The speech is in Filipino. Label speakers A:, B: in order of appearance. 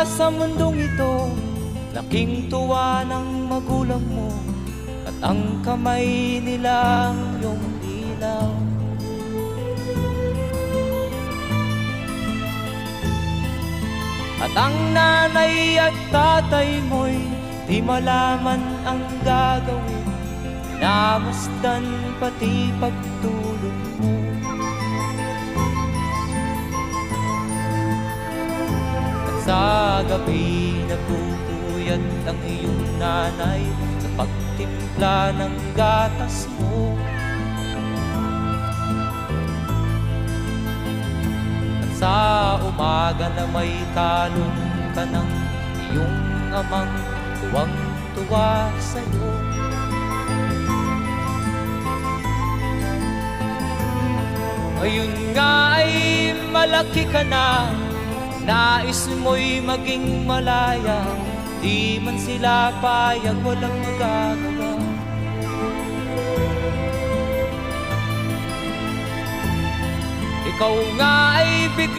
A: sa mundong ito, laking tuwa ng magulang mo, at ang kamay nila ang iyong ilaw. At ang nanay at tatay mo'y di malaman ang gagawin, namasdan pati pagtulog mo. At sa gabi nagpupuyat ang iyong nanay sa pagtimpla ng gatas mo. Sa umaga na may talong ka ng iyong amang tuwang-tuwa sa'yo. Ngayon nga ay malaki ka na, nais mo'y maging malaya, di man sila payag, walang magagawa. Ikaw nga ay bigla